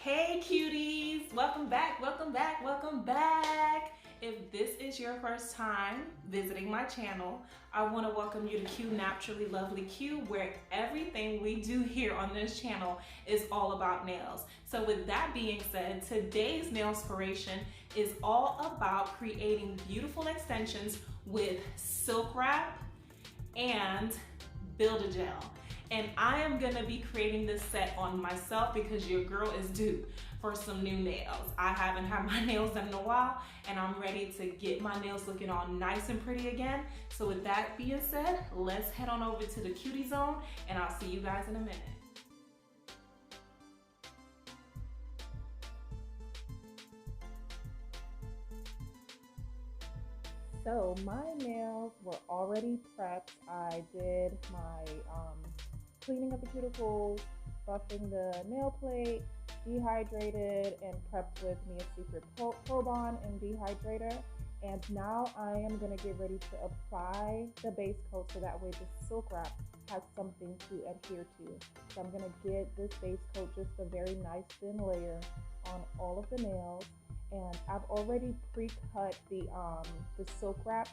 Hey cuties, welcome back, welcome back, welcome back. If this is your first time visiting my channel, I want to welcome you to Q Naturally Lovely Q, where everything we do here on this channel is all about nails. So with that being said, today's nailspiration is all about creating beautiful extensions with silk wrap and Build-A-Gel. And I am gonna be creating this set on myself because your girl is due for some new nails. I haven't had my nails done in a while and I'm ready to get my nails looking all nice and pretty again. So with that being said, let's head on over to the cutie zone and I'll see you guys in a minute. So my nails were already prepped. I did my cleaning of the cuticles, buffing the nail plate, dehydrated and prepped with Mia Secret Pro-Bond and dehydrator. And now I am going to get ready to apply the base coat so that way the silk wrap has something to adhere to. So I'm going to get this base coat, just a very nice thin layer on all of the nails. And I've already pre-cut the silk wrap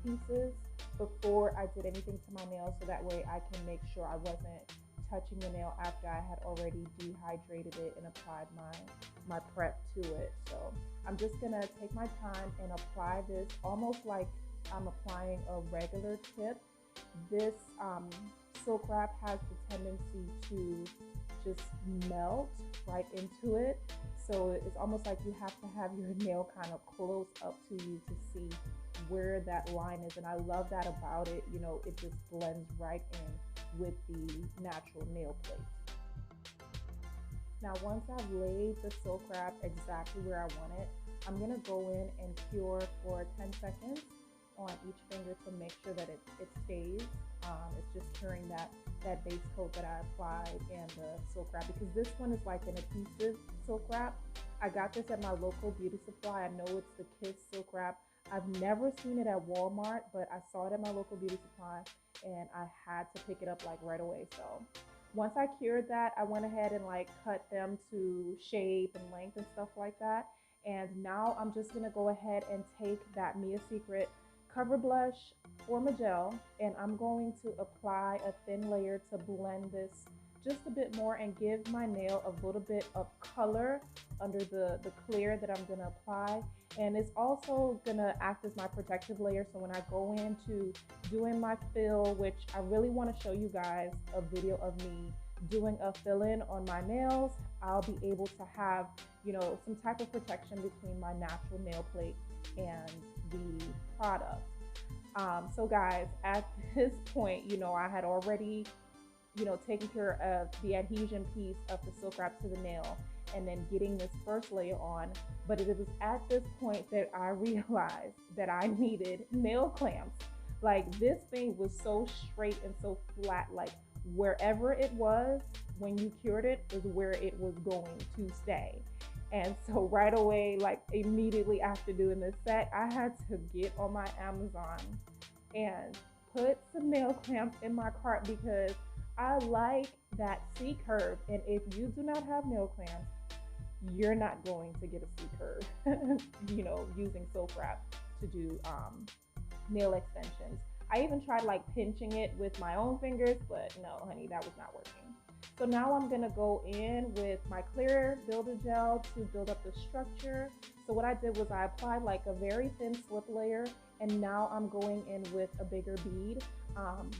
pieces before I did anything to my nails, so that way I can make sure I wasn't touching the nail after I had already dehydrated it and applied my prep to it. So I'm just gonna take my time and apply this almost like I'm applying a regular tip. This silk wrap has the tendency to just melt right into it. So it's almost like you have to have your nail kind of close up to you to see where that line is. And I love that about it. You know, it just blends right in with the natural nail plate. Now, once I've laid the silk wrap exactly where I want it, I'm gonna go in and cure for 10 seconds on each finger to make sure that it stays. It's just curing that base coat that I applied and the silk wrap, because this one is like an adhesive silk wrap. I got this at my local beauty supply. I know it's the Kiss silk wrap. I've never seen it at Walmart, but I saw it at my local beauty supply and I had to pick it up like right away. So once I cured that, I went ahead and like cut them to shape and length and stuff like that. And now I'm just gonna go ahead and take that Mia Secret Cover Blush Forma Gel, and I'm going to apply a thin layer to blend this just a bit more and give my nail a little bit of color under the clear that I'm gonna apply. And it's also gonna act as my protective layer, so when I go into doing my fill, which I really wanna show you guys a video of me doing a fill-in on my nails, I'll be able to have, you know, some type of protection between my natural nail plate and the product. So guys, at this point, you know, I had already, you know, taken care of the adhesion piece of the silk wrap to the nail and then getting this first layer on. But it was at this point that I realized that I needed nail clamps. Like, this thing was so straight and so flat, like wherever it was when you cured it is where it was going to stay. And so right away, like immediately after doing this set, I had to get on my Amazon and put some nail clamps in my cart because I like that C curve. And if you do not have nail clamps, you're not going to get a C curve, you know, using silk wrap to do nail extensions. I even tried like pinching it with my own fingers, but no, honey, that was not working. So now I'm gonna go in with my clear Build-A-Gel to build up the structure. So what I did was I applied like a very thin slip layer, and now I'm going in with a bigger bead.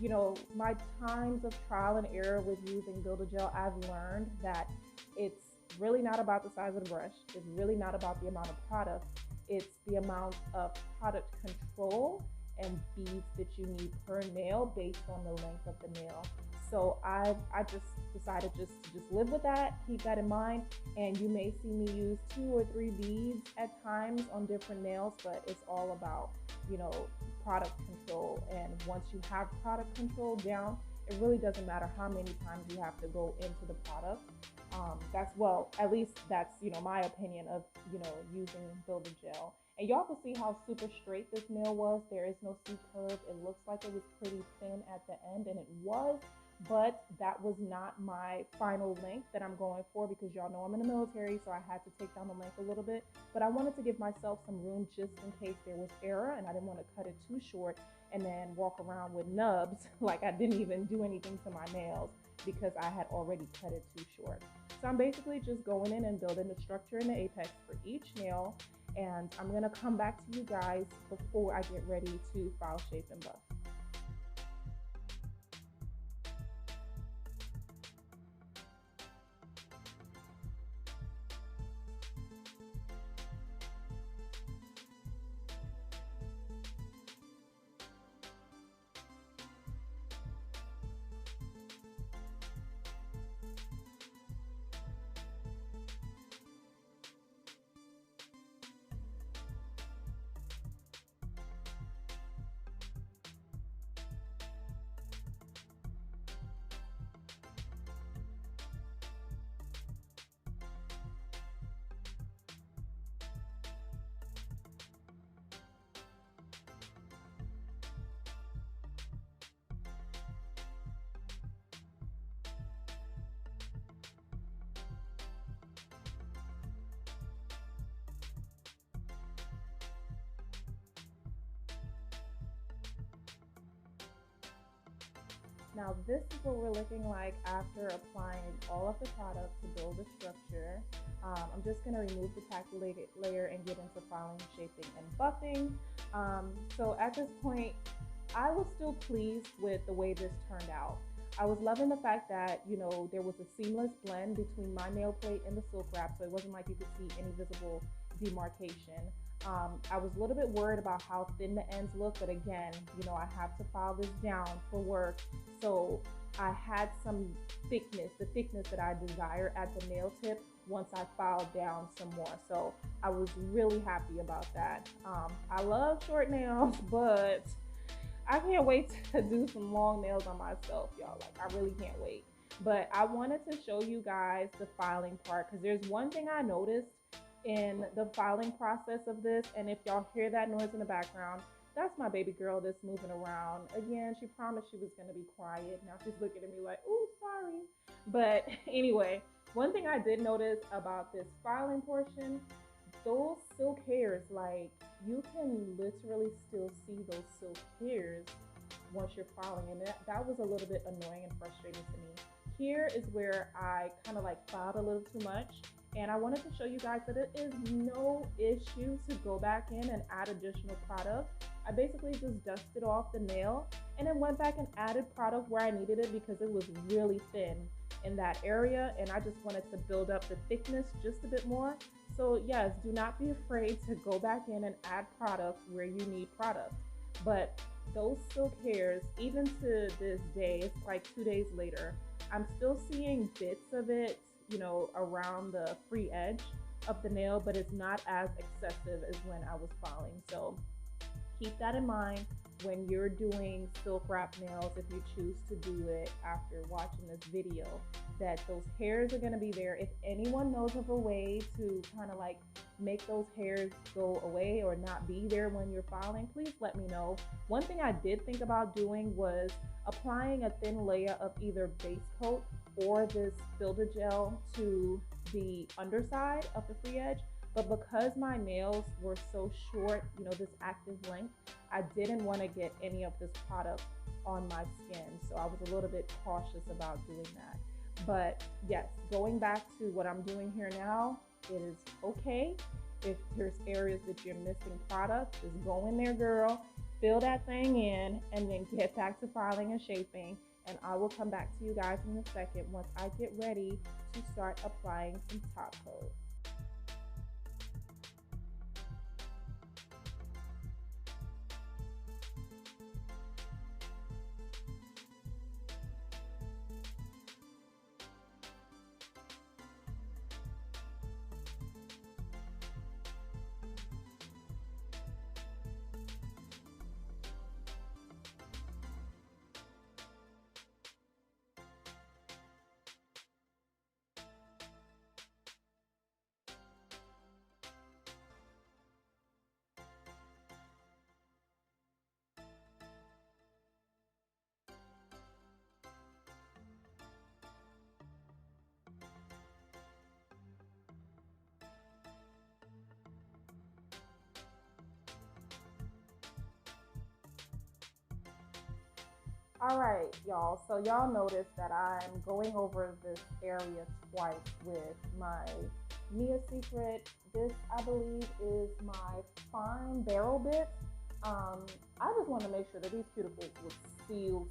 You know, my times of trial and error with using Build-A-Gel, I've learned that it's really not about the size of the brush. It's really not about the amount of product. It's the amount of product control and beads that you need per nail based on the length of the nail. So I just decided just live with that, keep that in mind, and you may see me use 2 or 3 beads at times on different nails, but it's all about, you know, product control. And once you have product control down, it really doesn't matter how many times you have to go into the product. Well, at least that's, you know, my opinion of, you know, using Build-A-Gel. And y'all can see how super straight this nail was. There is no C curve. It looks like it was pretty thin at the end, and it was, but that was not my final length that I'm going for because y'all know I'm in the military, so I had to take down the length a little bit. But I wanted to give myself some room just in case there was error, and I didn't want to cut it too short and then walk around with nubs like I didn't even do anything to my nails because I had already cut it too short. So I'm basically just going in and building the structure in the apex for each nail, and I'm gonna come back to you guys before I get ready to file, shape, and buff. Now this is what we're looking like after applying all of the product to build the structure. I'm just going to remove the tacky layer and get into filing, shaping, and buffing. So at this point, I was still pleased with the way this turned out. I was loving the fact that, you know, there was a seamless blend between my nail plate and the silk wrap, so it wasn't like you could see any visible demarcation. I was a little bit worried about how thin the ends look, but again, you know, I have to file this down for work. So I had some thickness, the thickness that I desire at the nail tip once I filed down some more. So I was really happy about that. I love short nails, but I can't wait to do some long nails on myself, y'all. Like, I really can't wait. But I wanted to show you guys the filing part because there's one thing I noticed in the filing process of this, and if y'all hear that noise in the background, that's my baby girl that's moving around. Again, she promised she was going to be quiet. Now she's looking at me like, "Ooh, sorry." But anyway, one thing I did notice about this filing portion, those silk hairs, like, you can literally still see those silk hairs once you're filing, and that was a little bit annoying and frustrating to me. Here is where I kind of like filed a little too much, and I wanted to show you guys that it is no issue to go back in and add additional product. I basically just dusted off the nail and then went back and added product where I needed it because it was really thin in that area, and I just wanted to build up the thickness just a bit more. So yes, do not be afraid to go back in and add product where you need product. But those silk hairs, even to this day, it's like 2 days later, I'm still seeing bits of it, you know, around the free edge of the nail, but it's not as excessive as when I was filing. So keep that in mind when you're doing silk wrap nails, if you choose to do it after watching this video, that those hairs are going to be there. If anyone knows of a way to kind of like make those hairs go away or not be there when you're filing, please let me know. One thing I did think about doing was applying a thin layer of either base coat or this builder gel to the underside of the free edge. But because my nails were so short, you know, this active length, I didn't want to get any of this product on my skin. So I was a little bit cautious about doing that. But yes, going back to what I'm doing here now, it is okay. If there's areas that you're missing product, just go in there, girl, fill that thing in, and then get back to filing and shaping. And I will come back to you guys in a second once I get ready to start applying some top coat. All right, y'all. So y'all notice that I'm going over this area twice with my Mia Secret. This, I believe, is my fine barrel bit. I just want to make sure that these cuticles were sealed,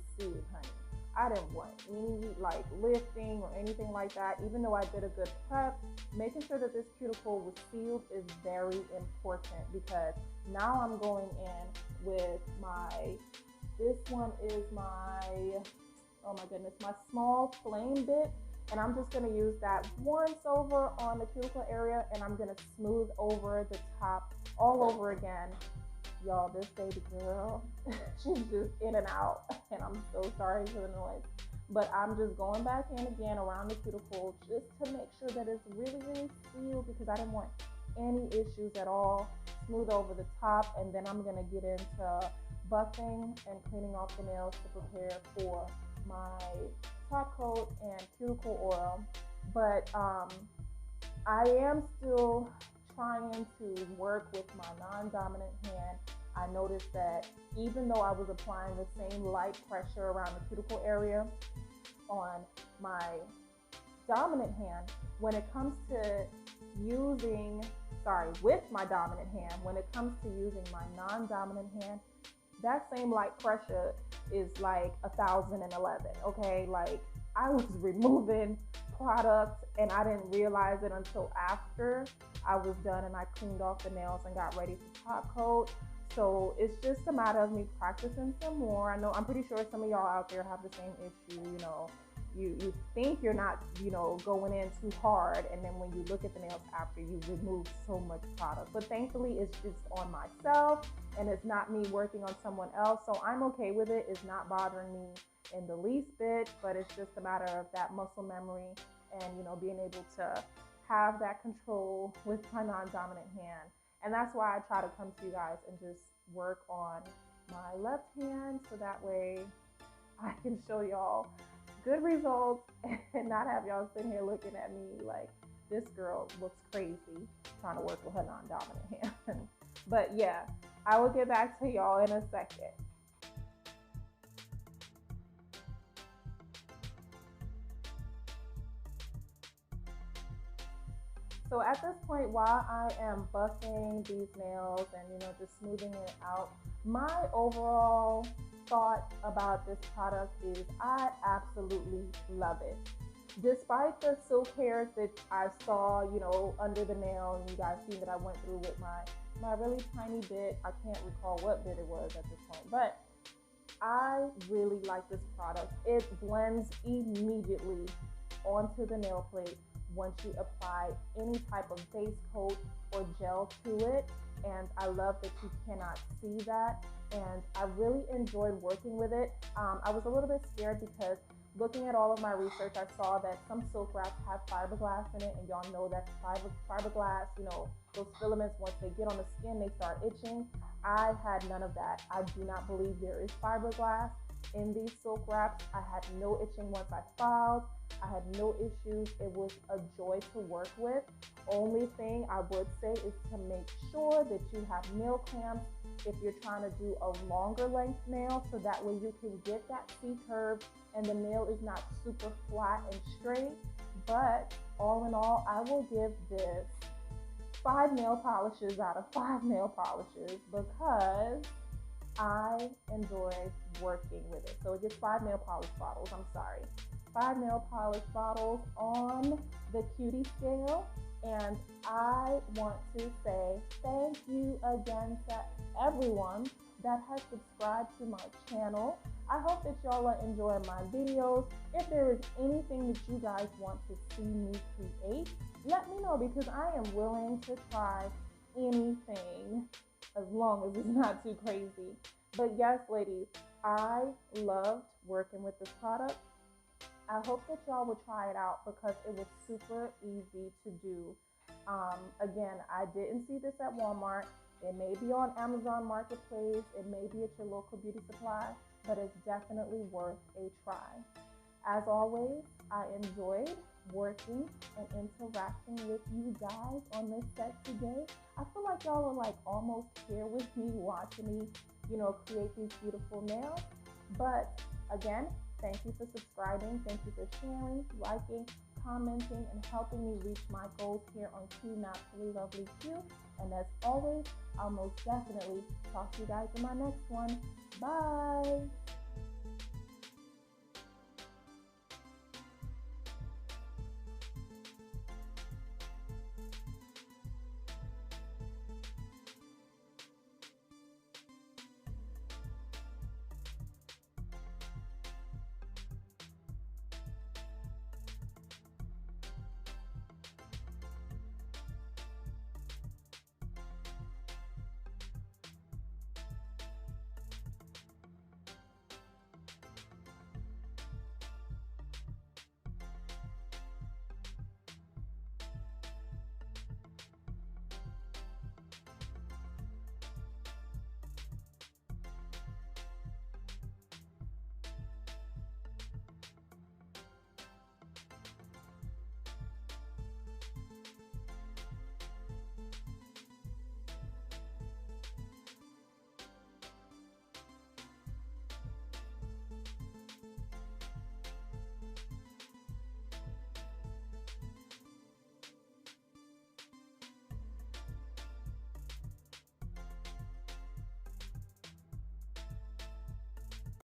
honey. I didn't want any like lifting or anything like that. Even though I did a good prep, making sure that this cuticle was sealed is very important because now I'm going in with my, this one is my, oh my goodness, my small flame bit. And I'm just gonna use that once over on the cuticle area, and I'm gonna smooth over the top all over again. Y'all, this baby girl, she's just in and out, and I'm so sorry for the noise. But I'm just going back in again around the cuticle just to make sure that it's really, really sealed because I didn't want any issues at all. Smooth over the top, and then I'm gonna get into buffing and cleaning off the nails to prepare for my top coat and cuticle oil. But I am still trying to work with my non-dominant hand. I noticed that even though I was applying the same light pressure around the cuticle area on my dominant hand, when it comes to using, with my dominant hand, when it comes to using my non-dominant hand, that same light pressure is like 1011, okay? Like I was removing product and I didn't realize it until after I was done and I cleaned off the nails and got ready for top coat. So it's just a matter of me practicing some more. I know, I'm pretty sure some of y'all out there have the same issue, you know, you think you're not, you know, going in too hard, and then when you look at the nails after, you remove so much product. But thankfully it's just on myself and it's not me working on someone else, so I'm okay with it. It's not bothering me in the least bit, but it's just a matter of that muscle memory and, you know, being able to have that control with my non-dominant hand. And that's why I try to come to you guys and just work on my left hand so that way I can show y'all good results and not have y'all sitting here looking at me like this girl looks crazy trying to work with her non-dominant hand. But yeah, I will get back to y'all in a second. So at this point, while I am buffing these nails and, you know, just smoothing it out, my overall thought about this product is I absolutely love it. Despite the silk hairs that I saw, you know, under the nail, and you guys see that I went through with my really tiny bit. I can't recall what bit it was at this point, but I really like this product. It blends immediately onto the nail plate once you apply any type of base coat or gel to it. And I love that you cannot see that. And I really enjoyed working with it. I was a little bit scared because looking at all of my research, I saw that some silk wraps have fiberglass in it, and y'all know that fiberglass, you know, those filaments, once they get on the skin, they start itching. I had none of that. I do not believe there is fiberglass in these silk wraps. I had no itching once I filed. I had no issues. It was a joy to work with. Only thing I would say is to make sure that you have nail clamps if you're trying to do a longer length nail, so that way you can get that C curve and the nail is not super flat and straight. But all in all, I will give this 5 nail polishes out of 5 nail polishes because I enjoy working with it. So it gets 5 nail polish bottles, 5 nail polish bottles on the cutie scale. And I want to say thank you again to everyone that has subscribed to my channel. I hope that y'all are enjoying my videos. If there is anything that you guys want to see me create, let me know, because I am willing to try anything as long as it's not too crazy. But yes, ladies, I loved working with this product. I hope that y'all will try it out because it was super easy to do. Again, I didn't see this at Walmart. It may be on Amazon Marketplace. It may be at your local beauty supply, but it's definitely worth a try. As always, I enjoyed working and interacting with you guys on this set today. I feel like y'all are like almost here with me, watching me, you know, create these beautiful nails. But Again, thank you for subscribing. Thank you for sharing, liking, commenting, and helping me reach my goals here on Q Naturally Lovely Q. And as always, I'll most definitely talk to you guys in my next one. Bye.